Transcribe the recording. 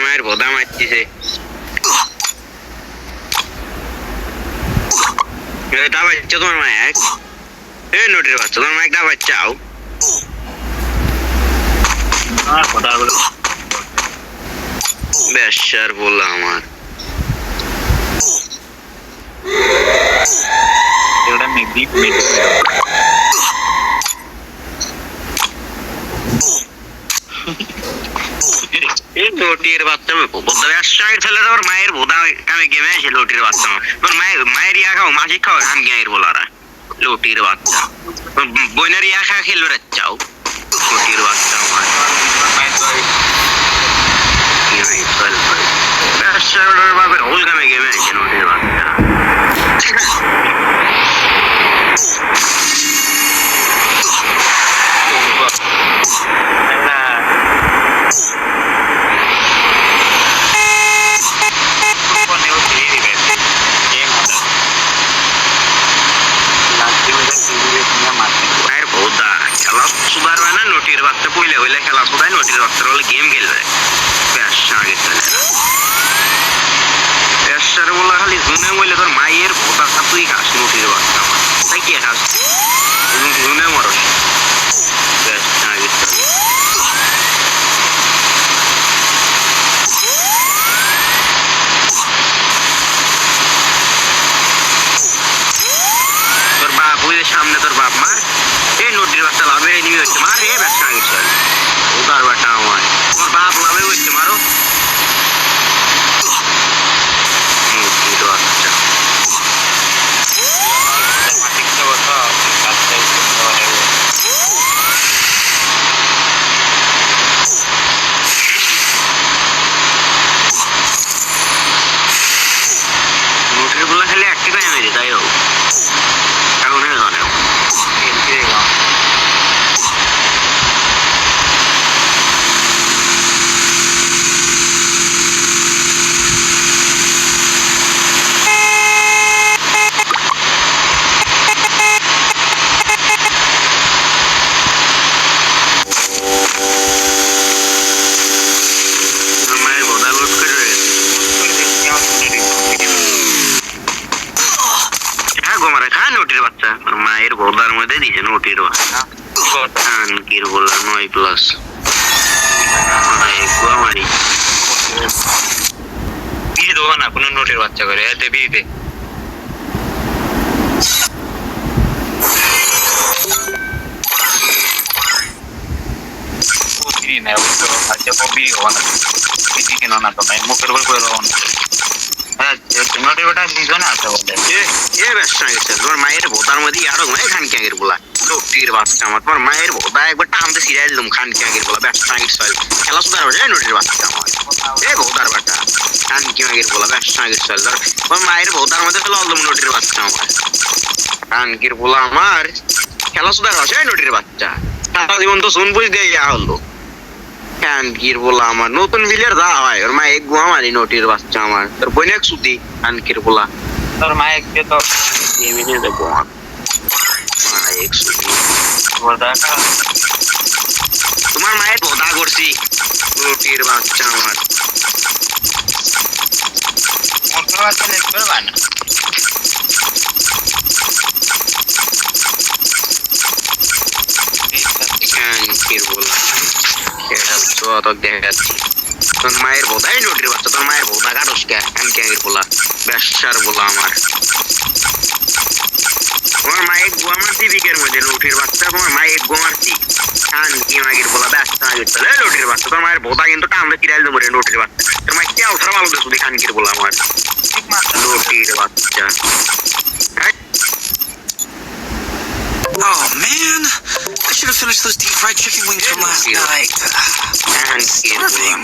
মায়ের ভোদা মারতিছে। ডাবাচ্ছা তোমার মায়ের, এই নোটের বাচ্চা তোমার মায়ের ডাবাচ্চাও। বেশার বললাম আমার লোটির বাচ্চা ফেলে তোর মায়ের ভোদা কামে গেমে আছে। লোটির বাচ্চা তোর মায়ের ইয়া খাও, মাসি খাও, আমি গাঁয়ের বলারা লোটির বাচ্চা। বইনের ইয়া খা খেলবে চাও লোটির বাচ্চা আমার। বাপের হোল কামে গেমে আছে লোটির বাচ্চা। নোটির বাচ্চা পইলে হইলে খেলা শুধায়, নোটির বাচ্চা হলে গেম খেলবে। বলা খালি জুনে বললে তোর মায়ের ভোটা তুই খাস নোটির বাচ্চা আমার, তাই কে খাস জুনে মরস। তোর বাপ ওই সামনে তোর বাপ মার এই নোটির বাচ্চা লাভে নিয়ে হচ্ছে মার এ ব্যবসা আগে চল উদার বাটা আমার। তোর বাপ লাভে হচ্ছে মারো নোটির গুলা খালি একটি টাইম হয়েছে তাই হোক এখন জানে নোটির বাচ্চা মায়ের ভোদার মধ্যে দিছে নোটির বাচ্চা। বললাম 9+ মারি বিয়ে দেবো না কোনো নোটের বাচ্চা করে এতে বিয়ে দে। মুখের উপর করে তোমার মায়ের ভোদার মধ্যে আরো খান ক্যাঙ্গের বলা লোকটির বাচ্চা আমার। তোমার মায়ের ভোদা একবার টানতে সিরিয়াল দিলাম খান ক্যাঙ্গের বলা ব্যবসা খেলা সুদার হয়ে নোটির বাচ্চা আমার। এ ভোদার বাটা খান ক্যাঙ্গের বলা ব্যবসা তোমার মায়ের ভোদার মধ্যে ফেলে অলদম নোটির বাচ্চা আমার। খানকির বলা আমার খেলা সুদার হচ্ছে নোটির বাচ্চা। সারা জীবন তো শুন বুঝ দিয়ে ইয়া হলো কানকির বলা আমার। নতুন বিলের যা হয় ওর মা এক গুয়া মারি নোটির বাচ্চা আমার। তোর বোন এক সুতি কানকির বলা তোর মা এককে তো এমনি দেবো এক সুতি তোমার মায়ের ভোদা করছি নোটির বাচ্চা আমার। বাচ্চা দেখতে পারবা না কানকির বলা দেখা যাচ্ছি। তোর মায়ের বোধাই নোটির বাচ্চা, তোর মায়ের বোধা কাটস কে কানকির বলা ব্যবসার বলা আমার। তোমার মায়ের গোয়া মারছি বিকের মধ্যে নোটির বাচ্চা। তোমার মায়ের গোয়া মারছি কানকি মাগির বলা ব্যবসা নোটির বাচ্চা। তোর মায়ের বোধা কিন্তু টানলে কিরাইল দেবো রে নোটির বাচ্চা। তোর মায়ের কে ওঠার ভালো দেখো কানকির বলা আমার নোটির বাচ্চা। Oh man, I should have finished those deep fried chicken wings from last night. Starving.